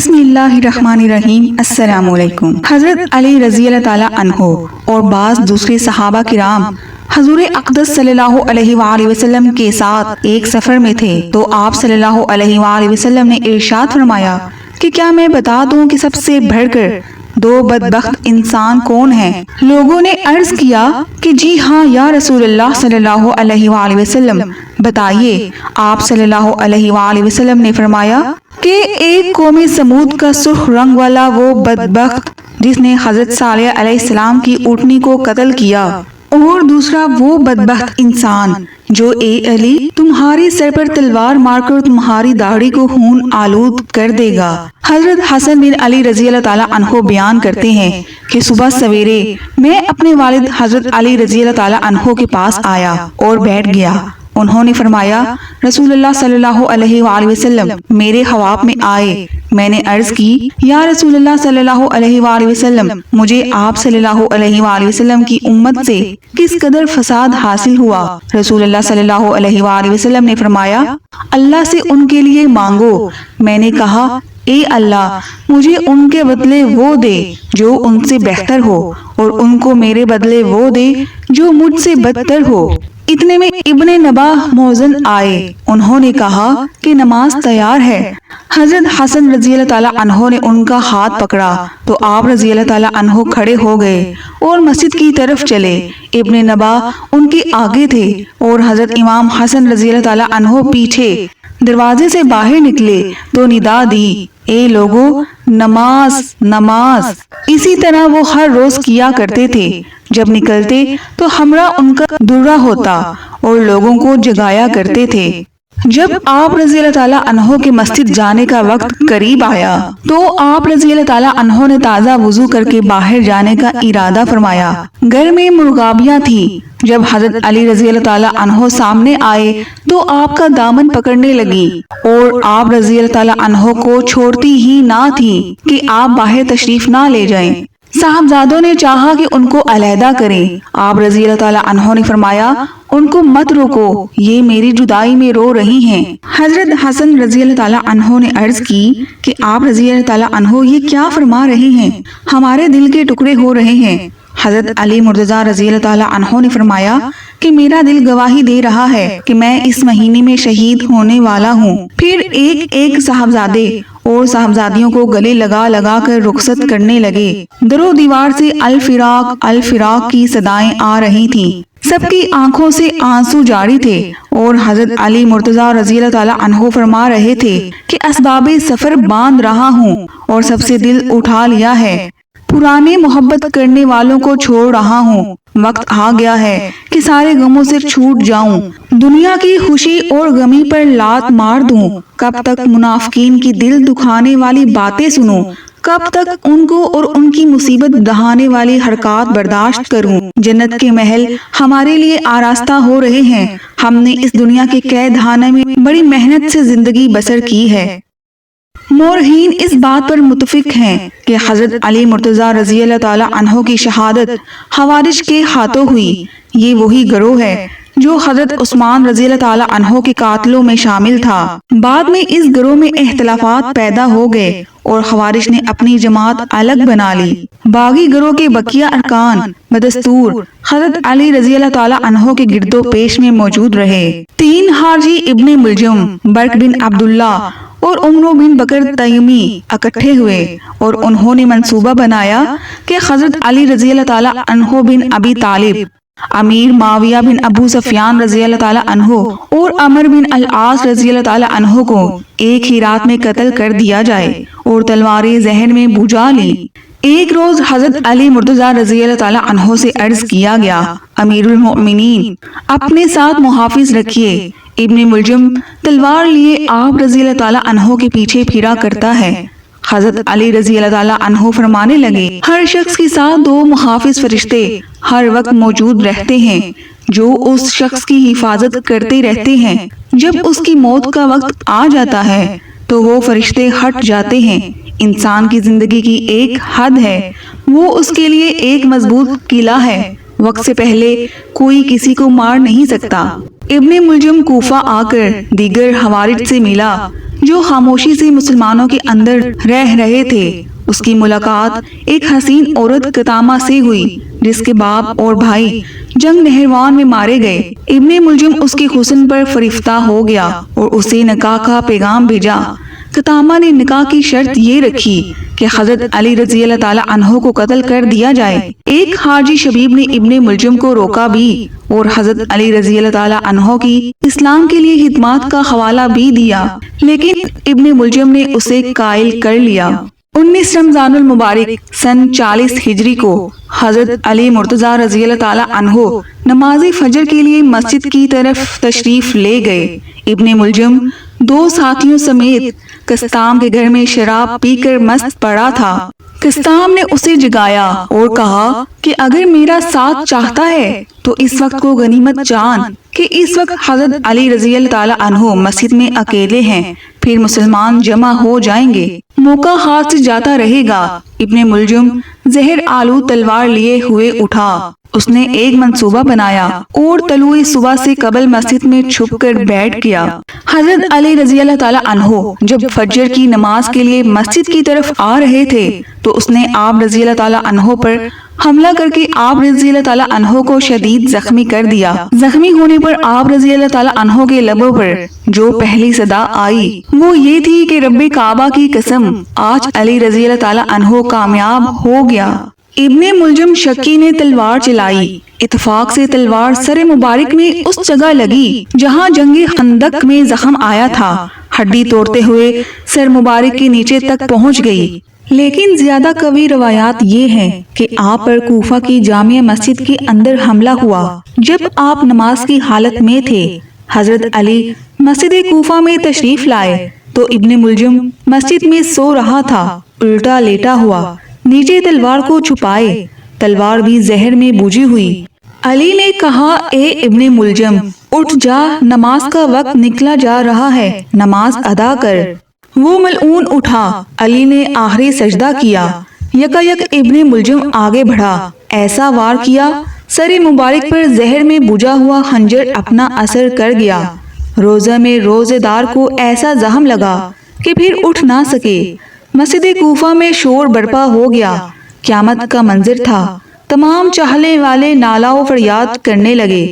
بسم اللہ الرحمن الرحیم۔ السلام علیکم۔ حضرت علی رضی اللہ تعالیٰ عنہ اور بعض دوسرے صحابہ کرام حضور اقدس صلی اللہ علیہ وآلہ وسلم کے ساتھ ایک سفر میں تھے تو آپ صلی اللہ علیہ وآلہ وسلم نے ارشاد فرمایا کہ کیا میں بتا دوں کہ سب سے بڑھ کر دو بدبخت انسان کون ہیں؟ لوگوں نے عرض کیا کہ جی ہاں یا رسول اللہ صلی اللہ علیہ وآلہ وسلم، بتائیے۔ آپ صلی اللہ علیہ وآلہ وسلم نے فرمایا کہ ایک قوم سمود کا سرخ رنگ والا وہ بدبخت جس نے حضرت صالح علیہ السلام کی اونٹنی کو قتل کیا، اور دوسرا وہ بدبخت انسان جو اے علی تمہاری سر پر تلوار مار کر تمہاری داڑھی کو خون آلود کر دے گا۔ حضرت حسن بن علی رضی اللہ تعالیٰ عنہ بیان کرتے ہیں کہ صبح سویرے میں اپنے والد حضرت علی رضی اللہ تعالیٰ عنہ کے پاس آیا اور بیٹھ گیا۔ انہوں نے فرمایا رسول اللہ صلی اللہ علیہ وآلہ وسلم میرے خواب میں آئے۔ میں نے عرض کی یا رسول اللہ صلی اللہ علیہ وآلہ وسلم، مجھے آپ صلی اللہ علیہ وآلہ وسلم کی امت سے کس قدر فساد حاصل ہوا؟ رسول اللہ صلی اللہ علیہ وآلہ وسلم نے فرمایا اللہ سے ان کے لیے مانگو۔ میں نے کہا اے اللہ مجھے ان کے بدلے وہ دے جو ان سے بہتر ہو، اور ان کو میرے بدلے وہ دے جو مجھ سے بدتر ہو۔ اتنے میں ابن نباہ موذن آئے۔ انہوں نے کہا کہ نماز تیار ہے۔ حضرت حسن رضی اللہ تعالیٰ عنہ نے ان کا ہاتھ پکڑا تو آپ رضی اللہ تعالیٰ عنہ کھڑے ہو گئے اور مسجد کی طرف چلے۔ ابن نباہ ان کے آگے تھے اور حضرت امام حسن رضی اللہ تعالیٰ عنہ پیچھے۔ دروازے سے باہر نکلے تو ندا دی اے لوگو نماز نماز۔ اسی طرح وہ ہر روز کیا کرتے تھے۔ جب نکلتے تو ہمراہ ان کا درہ ہوتا اور لوگوں کو جگایا کرتے تھے۔ جب آپ رضی اللہ تعالیٰ عنہ کے مسجد جانے کا وقت قریب آیا تو آپ رضی اللہ تعالیٰ عنہ نے تازہ وضو کر کے باہر جانے کا ارادہ فرمایا۔ گھر میں مرغابیاں تھیں۔ جب حضرت علی رضی اللہ تعالیٰ عنہ سامنے آئے تو آپ کا دامن پکڑنے لگی اور آپ رضی اللہ تعالیٰ عنہ کو چھوڑتی ہی نہ تھی کہ آپ باہر تشریف نہ لے جائیں۔ صاحبزادوں نے چاہا کہ ان کو علیحدہ کریں۔ آپ رضی اللہ تعالیٰ عنہ نے فرمایا ان کو مت روکو، یہ میری جدائی میں رو رہی ہیں۔ حضرت حسن رضی اللہ تعالیٰ عنہ نے عرض کی کہ آپ رضی اللہ تعالیٰ عنہ یہ کیا فرما رہے ہیں؟ ہمارے دل کے ٹکڑے ہو رہے ہیں۔ حضرت علی مرتضیٰ رضی اللہ تعالیٰ عنہ نے فرمایا کہ میرا دل گواہی دے رہا ہے کہ میں اس مہینے میں شہید ہونے والا ہوں۔ پھر ایک ایک صاحبزادے اور صاحبزادیوں کو گلے لگا لگا کر رخصت کرنے لگے۔ در و دیوار سے الفراق الفراق کی صدائیں آ رہی تھیں۔ سب کی آنکھوں سے آنسو جاری تھے اور حضرت علی مرتضیٰ رضی اللہ تعالیٰ عنہ فرما رہے تھے کہ اسباب سفر باندھ رہا ہوں اور سب سے دل اٹھا لیا ہے، پرانے محبت کرنے والوں کو چھوڑ رہا ہوں۔ وقت آ گیا ہے کہ سارے غموں سے چھوٹ جاؤں، دنیا کی خوشی اور غمی پر لات مار دوں۔ کب تک منافقین کی دل دکھانے والی باتیں سنوں؟ کب تک ان کو اور ان کی مصیبت دہانے والی حرکات برداشت کروں؟ جنت کے محل ہمارے لیے آراستہ ہو رہے ہیں۔ ہم نے اس دنیا کے قید خانے میں بڑی محنت سے زندگی بسر کی ہے۔ مورخین اس بات پر متفق ہیں کہ حضرت علی مرتضیٰ رضی اللہ تعالیٰ عنہ کی شہادت خوارج کے ہاتھوں ہوئی۔ یہ وہی گروہ ہے جو حضرت عثمان رضی اللہ تعالیٰ عنہ کے قاتلوں میں شامل تھا۔ بعد میں اس گروہ میں اختلافات پیدا ہو گئے اور خوارج نے اپنی جماعت الگ بنا لی۔ باغی گروہ کے بقیہ ارکان بدستور حضرت علی رضی اللہ تعالیٰ عنہ کے گرد و پیش میں موجود رہے۔ تین حاجی ابن ملجم، برق بن عبداللہ اور عمرو بن بکر تیمی اکٹھے ہوئے اور انہوں نے منصوبہ بنایا کہ حضرت علی رضی اللہ تعالیٰ عنہ بن ابی طالب، امیر معاویہ بن ابو سفیان رضی اللہ تعالیٰ عنہ اور عمر بن العاص رضی اللہ تعالیٰ عنہ کو ایک ہی رات میں قتل کر دیا جائے اور تلواریں ذہن میں بجھا لی۔ ایک روز حضرت علی مرتضیٰ رضی اللہ تعالیٰ عنہ سے عرض کیا گیا امیر المؤمنین اپنے ساتھ محافظ رکھیے۔ ابن ملجم تلوار لیے آپ رضی اللہ تعالیٰ عنہ کے پیچھے پھرا کرتا ہے۔ حضرت علی رضی اللہ تعالیٰ عنہ فرمانے لگے ہر شخص کے ساتھ دو محافظ فرشتے ہر وقت موجود رہتے ہیں جو اس شخص کی حفاظت کرتے رہتے ہیں۔ جب اس کی موت کا وقت آ جاتا ہے تو وہ فرشتے ہٹ جاتے ہیں۔ انسان کی زندگی کی ایک حد ہے، وہ اس کے لیے ایک مضبوط قلعہ ہے۔ وقت سے پہلے کوئی کسی کو مار نہیں سکتا۔ ابن ملجم کوفہ آ کر دیگر حوارث سے ملا جو خاموشی سے مسلمانوں کے اندر رہ رہے تھے۔ اس کی ملاقات ایک حسین عورت قطامہ سے ہوئی جس کے باپ اور بھائی جنگ نہروان میں مارے گئے۔ ابن ملجم اس کے حسن پر فریفتہ ہو گیا اور اسے نکاح کا پیغام بھیجا۔ قطامہ نے نکاح کی شرط یہ رکھی کہ حضرت علی رضی اللہ تعالی عنہ کو قتل کر دیا جائے۔ ایک خارجی شبیب نے ابن ملجم کو روکا بھی اور حضرت علی رضی اللہ تعالی عنہ کی اسلام کے لیے خدمات کا حوالہ بھی دیا، لیکن ابن ملجم نے اسے قائل کر لیا۔ 19 رمضان المبارک سن 40 ہجری کو حضرت علی مرتضیٰ رضی اللہ تعالی عنہ نماز فجر کے لیے مسجد کی طرف تشریف لے گئے۔ ابن ملجم 2 ساتھیوں سمیت کستام کے گھر میں شراب پی کر مست پڑا تھا۔ کستام نے اسے جگایا اور کہا کہ اگر میرا ساتھ چاہتا ہے تو اس وقت کو غنیمت جان کہ اس وقت حضرت علی رضی اللہ تعالی عنہ مسجد میں اکیلے ہیں، پھر مسلمان جمع ہو جائیں گے، موقع ہاتھ سے جاتا رہے گا۔ ابن ملجم زہر آلود تلوار لیے ہوئے اٹھا۔ اس نے ایک منصوبہ بنایا اور طلوع صبح سے قبل مسجد میں چھپ کر بیٹھ گیا۔ حضرت علی رضی اللہ تعالی عنہ جب فجر کی نماز کے لیے مسجد کی طرف آ رہے تھے تو اس نے آپ رضی اللہ تعالی عنہ پر حملہ کر کے آپ رضی اللہ تعالی عنہ کو شدید زخمی کر دیا۔ زخمی ہونے پر آپ رضی اللہ تعالی عنہ کے لبوں پر جو پہلی صدا آئی وہ یہ تھی کہ رب کعبہ کی قسم آج علی رضی اللہ تعالی عنہ کامیاب ہو گیا۔ ابن ملجم شکی نے تلوار چلائی۔ اتفاق سے تلوار سر مبارک میں اس جگہ لگی جہاں جنگ خندق میں زخم آیا تھا۔ ہڈی توڑتے ہوئے سر مبارک کے نیچے تک پہنچ گئی۔ لیکن زیادہ قوی روایات یہ ہیں کہ آپ پر کوفہ کی جامع مسجد کے اندر حملہ ہوا جب آپ نماز کی حالت میں تھے۔ حضرت علی مسجد کوفہ میں تشریف لائے تو ابن ملجم مسجد میں سو رہا تھا، الٹا لیٹا ہوا، نیچے تلوار کو چھپائے، تلوار بھی زہر میں بوجھی ہوئی۔ علی نے کہا اے ابن ملجم اٹھ جا، نماز کا وقت نکلا جا رہا ہے، نماز ادا کر۔ وہ ملعون اٹھا۔ علی نے آخری سجدہ کیا۔ یکایک ابن ملجم آگے بڑھا، ایسا وار کیا سر مبارک پر زہر میں بجھا ہوا خنجر اپنا اثر کر گیا۔ روزہ میں روزے دار کو ایسا زخم لگا کہ پھر اٹھ نہ سکے۔ مسجد کوفہ میں شور برپا ہو گیا، قیامت کا منظر تھا۔ تمام چہلے والے نالہ و فریاد کرنے لگے۔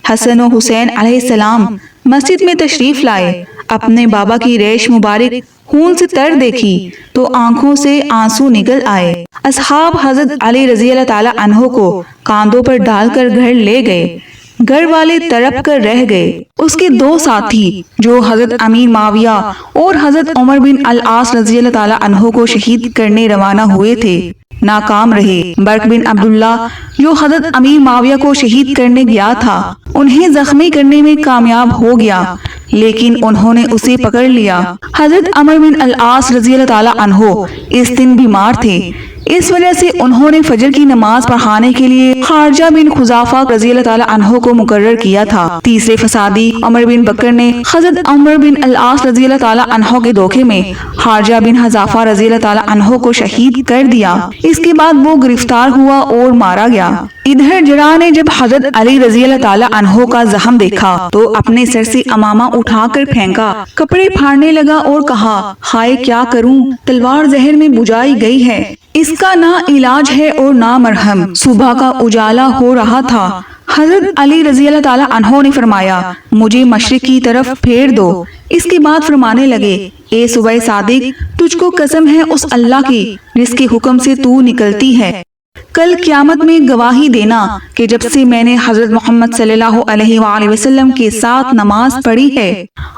حسن و حسین علیہ السلام مسجد میں تشریف لائے۔ اپنے بابا کی ریش مبارک خون سے تر دیکھی تو آنکھوں سے آنسو نکل آئے۔ اصحاب حضرت علی رضی اللہ تعالی عنہ کو کاندھوں پر ڈال کر گھر لے گئے۔ گھر والے تڑپ کر رہ گئے۔ اس کے 2 ساتھی جو حضرت امیر معاویہ اور حضرت عمر بن العاص رضی اللہ تعالی عنہ کو شہید کرنے روانہ ہوئے تھے، ناکام رہے۔ برق بن عبداللہ جو حضرت امیر معاویہ کو شہید کرنے گیا تھا انہیں زخمی کرنے میں کامیاب ہو گیا، لیکن انہوں نے اسے پکڑ لیا۔ حضرت عمر بن العاص رضی اللہ تعالی عنہ اس دن بیمار تھے، اس وجہ سے انہوں نے فجر کی نماز پڑھانے کے لیے خارجہ بن خزافہ رضی اللہ تعالی عنہ کو مقرر کیا تھا۔ تیسرے فسادی عمر بن بکر نے حضرت عمر بن العاص رضی اللہ تعالی عنہ کے دھوکے میں خارجہ بن حذافہ رضی اللہ تعالی عنہ کو شہید کر دیا۔ اس کے بعد وہ گرفتار ہوا اور مارا گیا۔ ادھر جرح نے جب حضرت علی رضی اللہ تعالی عنہ کا زخم دیکھا تو اپنے سر سے امامہ اٹھا کر پھینکا، کپڑے پھاڑنے لگا اور کہا ہائے کیا کروں، تلوار زہر میں بجھائی گئی ہے، اس کا نہ علاج ہے اور نہ مرہم۔ صبح کا اجالا ہو رہا تھا۔ حضرت علی رضی اللہ تعالی عنہ نے فرمایا مجھے مشرق کی طرف پھیر دو۔ اس کے بعد فرمانے لگے اے صبح صادق، تجھ کو قسم ہے اس اللہ کی جس کے حکم سے تو نکلتی ہے، کل قیامت میں گواہی دینا کہ جب سے میں نے حضرت محمد صلی اللہ علیہ وآلہ وسلم کے ساتھ نماز پڑھی ہے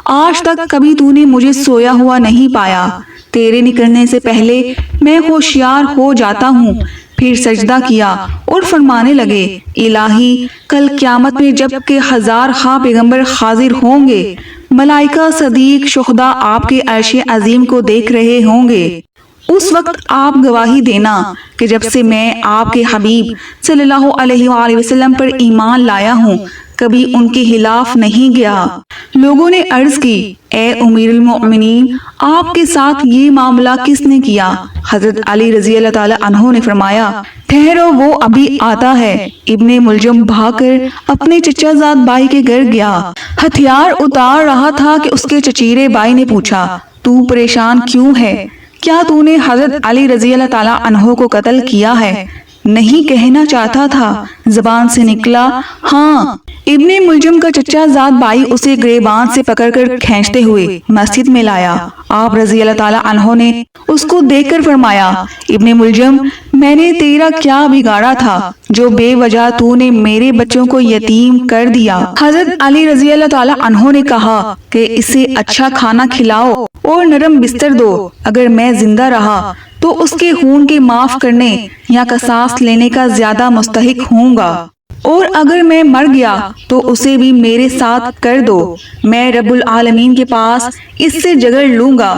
آج تک کبھی تو نے مجھے سویا ہوا نہیں پایا۔ تیرے نکلنے سے پہلے میں ہوشیار ہو جاتا ہوں۔ پھر سجدہ کیا اور فرمانے لگے الہی کل قیامت میں جب کہ 1000 پیغمبر حاضر ہوں گے، ملائکہ صدیق شہداء آپ کے عرش عظیم کو دیکھ رہے ہوں گے، اس وقت آپ گواہی دینا کہ جب سے میں آپ کے حبیب صلی اللہ علیہ وآلہ وسلم پر ایمان لایا ہوں کبھی ان کے خلاف نہیں گیا۔ لوگوں نے عرض کی اے امیر المؤمنین، آپ کے ساتھ یہ معاملہ کس نے کیا؟ حضرت علی رضی اللہ تعالی عنہ نے فرمایا ٹھہرو وہ ابھی آتا ہے۔ ابن ملجم بھاگ کر اپنے چچا زاد بھائی کے گھر گیا، ہتھیار اتار رہا تھا کہ اس کے چچیرے بھائی نے پوچھا تو پریشان کیوں ہے؟ کیا تو نے حضرت علی رضی اللہ تعالی عنہ کو قتل کیا ہے؟ نہیں کہنا چاہتا تھا، زبان سے نکلا ہاں۔ ابن ملجم کا چچا زاد بھائی اسے گریبان سے پکڑ کر کھینچتے ہوئے مسجد میں لایا۔ آپ رضی اللہ تعالی عنہ نے اس کو دیکھ کر فرمایا ابن ملجم میں نے تیرا کیا بگاڑا تھا جو بے وجہ تو نے میرے بچوں کو یتیم کر دیا؟ حضرت علی رضی اللہ تعالی عنہ نے کہا کہ اسے اچھا کھانا کھلاؤ اور نرم بستر دو، اگر میں زندہ رہا تو اس کے خون کے معاف کرنے یا قصاص لینے کا زیادہ مستحق ہوں گا، اور اگر میں مر گیا تو اسے بھی میرے ساتھ کر دو، میں رب العالمین کے پاس اس سے جگر لوں گا۔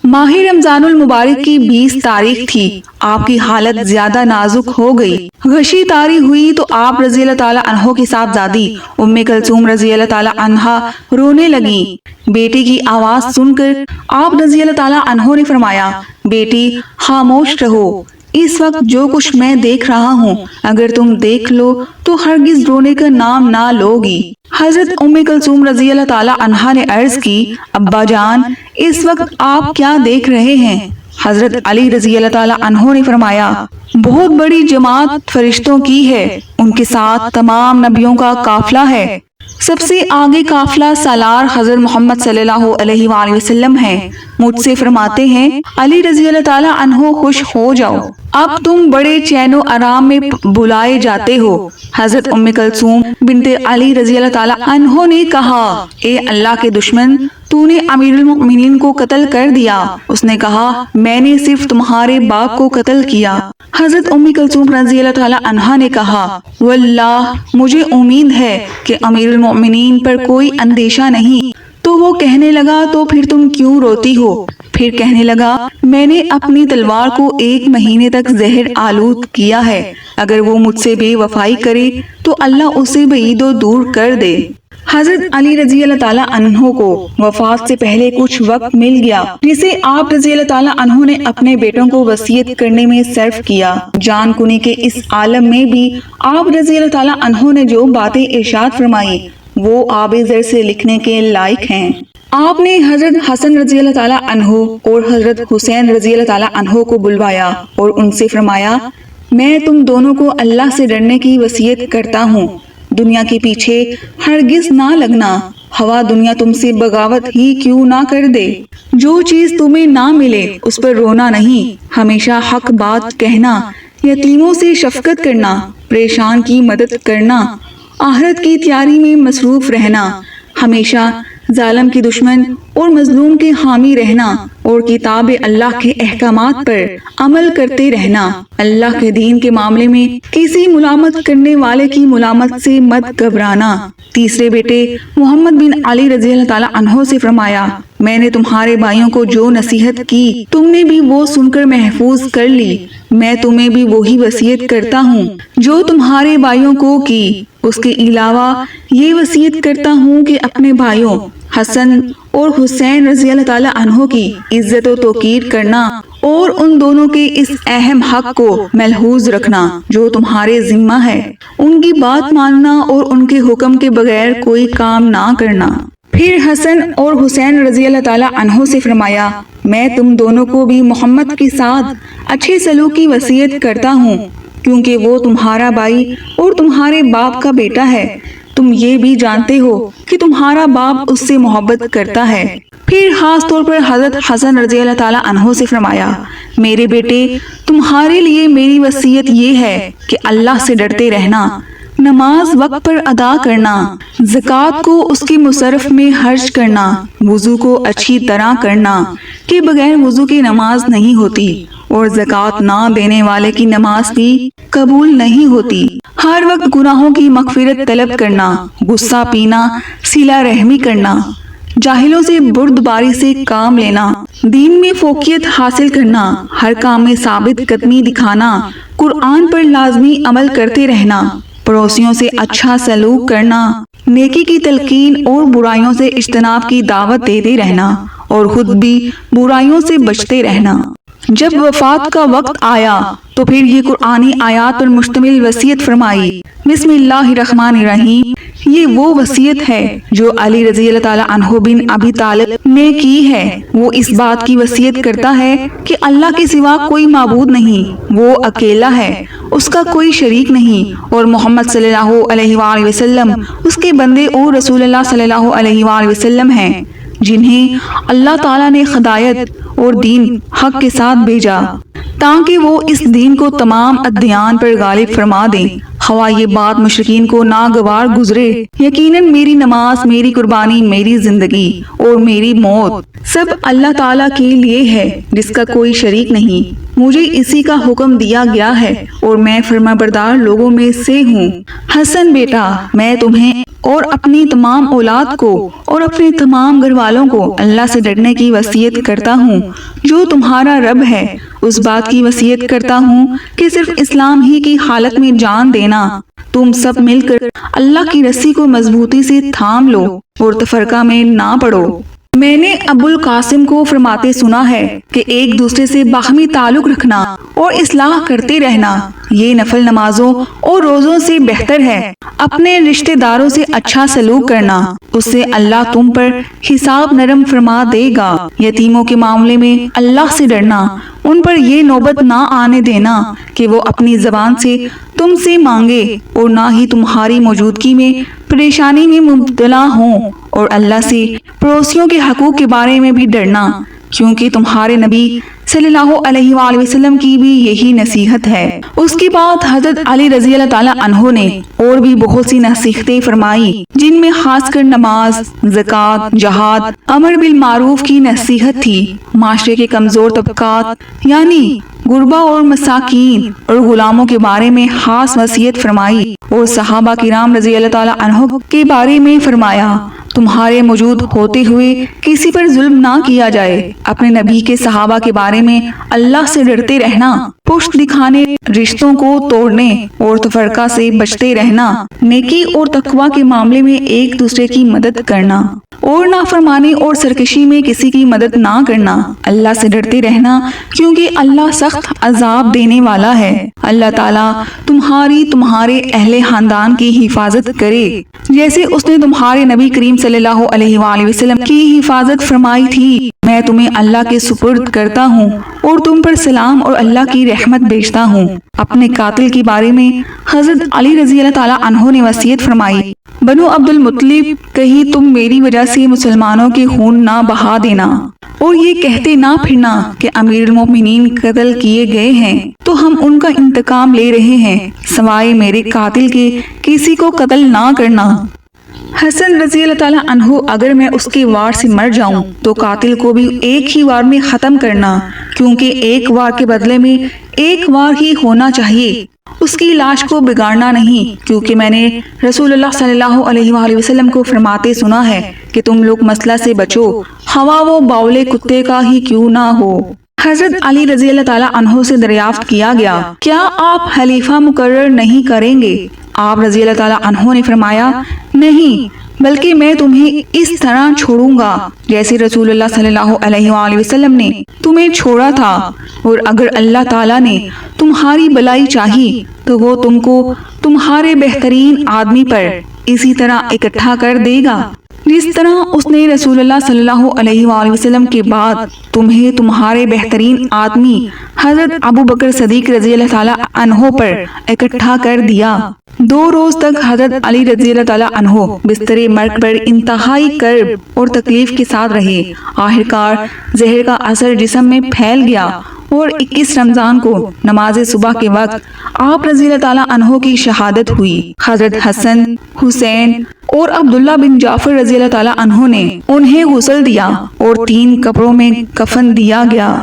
ماہ رمضان المبارک کی 20 تاریخ تھی۔ آپ کی حالت زیادہ نازک ہو گئی، غشی طاری ہوئی تو آپ رضی اللہ تعالی عنہ کی صاحبزادی ام کلثوم رضی اللہ تعالی عنہا رونے لگی۔ بیٹی کی آواز سن کر آپ رضی اللہ تعالی عنہ نے فرمایا بیٹی خاموش رہو، اس وقت جو کچھ میں دیکھ رہا ہوں اگر تم دیکھ لو تو ہرگز رونے کا نام نہ لوگی۔ حضرت ام کلثوم رضی اللہ تعالی عنہا نے عرض کی ابا جان اس وقت آپ کیا دیکھ رہے ہیں؟ حضرت علی رضی اللہ تعالی عنہ نے فرمایا بہت بڑی جماعت فرشتوں کی ہے، ان کے ساتھ تمام نبیوں کا قافلہ ہے، سب سے آگے قافلہ سالار حضرت محمد صلی اللہ علیہ وآلہ وسلم ہے۔ مجھ سے فرماتے ہیں علی رضی اللہ تعالی عنہ خوش ہو جاؤ، اب تم بڑے چین و آرام میں بلائے جاتے ہو۔ حضرت ام کلثوم بنت علی رضی اللہ تعالی عنہ نے کہا اے اللہ کے دشمن تو نے امیر المؤمنین کو قتل کر دیا۔ اس نے کہا میں نے صرف تمہارے باپ کو قتل کیا۔ حضرت ام کلثوم رضی اللہ تعالی عنہا نے کہا واللہ مجھے امید ہے کہ امیر المؤمنین پر کوئی اندیشہ نہیں۔ تو وہ کہنے لگا تو پھر تم کیوں روتی ہو؟ پھر کہنے لگا میں نے اپنی تلوار کو 1 مہینے تک زہر آلود کیا ہے، اگر وہ مجھ سے بے وفائی کرے تو اللہ اسے بعید و دور کر دے۔ حضرت علی رضی اللہ تعالیٰ عنہ کو وفات سے پہلے کچھ وقت مل گیا جسے آپ رضی اللہ تعالیٰ عنہ نے اپنے بیٹوں کو وصیت کرنے میں صرف کیا۔ جان کنی کے اس عالم میں بھی آپ رضی اللہ تعالیٰ عنہ نے جو باتیں ارشاد فرمائی وہ آب زر سے لکھنے کے لائق ہیں۔ آپ نے حضرت حسن رضی اللہ تعالیٰ عنہ اور حضرت حسین رضی اللہ تعالیٰ عنہ کو بلوایا اور ان سے فرمایا میں تم دونوں کو اللہ سے ڈرنے کی وصیت کرتا ہوں، دنیا کے پیچھے ہرگز نہ لگنا، ہوا دنیا تم سے بغاوت ہی کیوں نہ کر دے، جو چیز تمہیں نہ ملے اس پر رونا نہیں، ہمیشہ حق بات کہنا، یتیموں سے شفقت کرنا، پریشان کی مدد کرنا، آخرت کی تیاری میں مصروف رہنا، ہمیشہ ظالم کے دشمن اور مظلوم کے حامی رہنا اور کتاب اللہ کے احکامات پر عمل کرتے رہنا، اللہ کے دین کے معاملے میں کسی ملامت کرنے والے کی ملامت سے مت گھبرانا۔ تیسرے بیٹے محمد بن علی رضی اللہ تعالیٰ عنہ سے فرمایا میں نے تمہارے بھائیوں کو جو نصیحت کی تم نے بھی وہ سن کر محفوظ کر لی، میں تمہیں بھی وہی وصیت کرتا ہوں جو تمہارے بھائیوں کو کی، اس کے علاوہ یہ وصیت کرتا ہوں کہ اپنے بھائیوں حسن اور حسین رضی اللہ تعالیٰ عنہ کی عزت و توقیر کرنا اور ان دونوں کے اس اہم حق کو ملحوظ رکھنا جو تمہارے ذمہ ہے، ان کی بات ماننا اور ان کے حکم کے بغیر کوئی کام نہ کرنا۔ پھر حسن اور حسین رضی اللہ تعالیٰ عنہ سے فرمایا میں تم دونوں کو بھی محمد کے ساتھ اچھے سلوک کی وصیت کرتا ہوں کیونکہ وہ تمہارا بھائی اور تمہارے باپ کا بیٹا ہے، تم یہ بھی جانتے ہو کہ تمہارا باپ اس سے محبت کرتا ہے۔ پھر خاص طور پر حضرت حسن رضی اللہ تعالیٰ عنہ سے فرمایا میرے بیٹے تمہارے لیے میری وصیت یہ ہے کہ اللہ سے ڈرتے رہنا، نماز وقت پر ادا کرنا، زکوٰۃ کو اس کے مصرف میں خرچ کرنا، وضو کو اچھی طرح کرنا کہ بغیر وضو کی نماز نہیں ہوتی اور زکوٰۃ نہ دینے والے کی نماز بھی قبول نہیں ہوتی، ہر وقت گناہوں کی مغفرت طلب کرنا، غصہ پینا، صلہ رحمی کرنا، جاہلوں سے بردباری سے کام لینا، دین میں فوقیت حاصل کرنا، ہر کام میں ثابت قدمی دکھانا، قرآن پر لازمی عمل کرتے رہنا، پڑوسیوں سے اچھا سلوک کرنا، نیکی کی تلقین اور برائیوں سے اجتناب کی دعوت دیتے رہنا اور خود بھی برائیوں سے بچتے رہنا۔ جب وفات کا وقت آیا تو پھر یہ قرآنی آیات پر مشتمل وصیت فرمائی۔ بسم اللہ الرحمن الرحیم، یہ وہ وصیت ہے جو علی رضی اللہ تعالیٰ عنہ بن ابی طالب نے کی ہے۔ وہ اس بات کی وصیت کرتا ہے کہ اللہ کے سوا کوئی معبود نہیں، وہ اکیلا ہے، اس کا کوئی شریک نہیں، اور محمد صلی اللہ علیہ وآلہ وسلم اس کے بندے اور رسول اللہ صلی اللہ علیہ وآلہ وسلم ہیں، جنہیں اللہ تعالیٰ نے ہدایت اور دین حق کے ساتھ بھیجا تاکہ وہ اس دین کو تمام ادیان پر غالب فرما دیں، خواہ یہ بات مشرکین کو ناگوار گزرے۔ یقیناً میری نماز، میری قربانی، میری زندگی اور میری موت سب اللہ تعالیٰ کے لیے ہے، جس کا کوئی شریک نہیں، مجھے اسی کا حکم دیا گیا ہے اور میں فرما بردار لوگوں میں سے ہوں۔ حسن بیٹا، میں تمہیں اور اپنی تمام اولاد کو اور اپنے تمام گھر والوں کو اللہ سے ڈرنے کی وصیت کرتا ہوں جو تمہارا رب ہے۔ اس بات کی وصیت کرتا ہوں کہ صرف اسلام ہی کی حالت میں جان دینا، تم سب مل کر اللہ کی رسی کو مضبوطی سے تھام لو اور تفرقہ میں نہ پڑو۔ میں نے ابو القاسم کو فرماتے سنا ہے کہ ایک دوسرے سے باہمی تعلق رکھنا اور اصلاح کرتے رہنا یہ نفل نمازوں اور روزوں سے بہتر ہے۔ اپنے رشتہ داروں سے اچھا سلوک کرنا، اس سے اللہ تم پر حساب نرم فرما دے گا۔ یتیموں کے معاملے میں اللہ سے ڈرنا، ان پر یہ نوبت نہ آنے دینا کہ وہ اپنی زبان سے تم سے مانگے اور نہ ہی تمہاری موجودگی میں پریشانی میں مبتلا ہوں، اور اللہ سے پڑوسیوں کے حقوق کے بارے میں بھی ڈرنا، کیونکہ تمہارے نبی صلی اللہ علیہ وآلہ وسلم کی بھی یہی نصیحت ہے۔ اس کے بعد حضرت علی رضی اللہ تعالیٰ عنہ نے اور بھی بہت سی نصیحتیں فرمائی، جن میں خاص کر نماز، زکوٰۃ، جہاد، امر بالمعروف کی نصیحت تھی، معاشرے کے کمزور طبقات یعنی غربا اور مساکین اور غلاموں کے بارے میں خاص وصیت فرمائی، اور صحابہ کرام رضی اللہ تعالیٰ عنہ کے بارے میں فرمایا تمہارے موجود ہوتے ہوئے کسی پر ظلم نہ کیا جائے، اپنے نبی کے صحابہ کے بارے میں اللہ سے ڈرتے رہنا، پشت دکھانے، رشتوں کو توڑنے اور تفرقہ سے بچتے رہنا، نیکی اور تقوی کے معاملے میں ایک دوسرے کی مدد کرنا اور نافرمانی اور سرکشی میں کسی کی مدد نہ کرنا، اللہ سے ڈرتے رہنا کیونکہ اللہ سخت عذاب دینے والا ہے۔ اللہ تعالیٰ تمہارے اہل خاندان کی حفاظت کرے جیسے اس نے تمہارے نبی کریم صلی اللہ علیہ وآلہ وسلم کی حفاظت فرمائی تھی۔ میں تمہیں اللہ کے سپرد کرتا ہوں اور تم پر سلام اور اللہ کی رحمت بھیجتا ہوں۔ اپنے قاتل کے بارے میں حضرت علی رضی اللہ تعالیٰ عنہ نے وصیت فرمائی، بنو عبد المطلب، کہیں تم میری وجہ سے مسلمانوں کے خون نہ بہا دینا اور یہ کہتے نہ پھرنا کہ امیر المومنین قتل کیے گئے ہیں تو ہم ان کا انتقام لے رہے ہیں، سوائے میرے قاتل کے کسی کو قتل نہ کرنا۔ حسن رضی اللہ تعالیٰ عنہ، اگر میں اس کے وار سے مر جاؤں تو قاتل کو بھی ایک ہی وار میں ختم کرنا، کیونکہ ایک وار کے بدلے میں ایک وار ہی ہونا چاہیے، اس کی لاش کو بگاڑنا نہیں، کیونکہ میں نے رسول اللہ صلی اللہ علیہ وآلہ وسلم کو فرماتے سنا ہے کہ تم لوگ مسئلہ سے بچو، خواہ وہ باولے کتے کا ہی کیوں نہ ہو۔ حضرت علی رضی اللہ تعالیٰ عنہ سے دریافت کیا گیا، کیا آپ خلیفہ مقرر نہیں کریں گے؟ آپ رضی اللہ تعالیٰ عنہ نے فرمایا، نہیں، بلکہ میں تمہیں اس طرح چھوڑوں گا جیسے رسول اللہ صلی اللہ علیہ وآلہ وسلم نے تمہیں چھوڑا تھا، اور اگر اللہ تعالیٰ نے تمہاری بلائی چاہی تو وہ تم کو تمہارے بہترین آدمی پر اسی طرح اکٹھا کر دے گا جس طرح اس نے رسول اللہ صلی اللہ علیہ وآلہ وسلم کے بعد تمہیں تمہارے بہترین آدمی حضرت ابو بکر صدیق رضی اللہ تعالیٰ عنہ پر اکٹھا کر دیا۔ 2 روز تک حضرت علی رضی اللہ تعالیٰ عنہ بستر مرگ پر انتہائی کرب اور تکلیف کے ساتھ رہے۔ آخرکار زہر کا اثر جسم میں پھیل گیا اور 21 رمضان کو نماز صبح کے وقت آپ رضی اللہ تعالیٰ عنہ کی شہادت ہوئی۔ حضرت حسن، حسین اور عبداللہ بن جعفر رضی اللہ تعالیٰ عنہ نے انہیں غسل دیا اور 3 کپڑوں میں کفن دیا گیا۔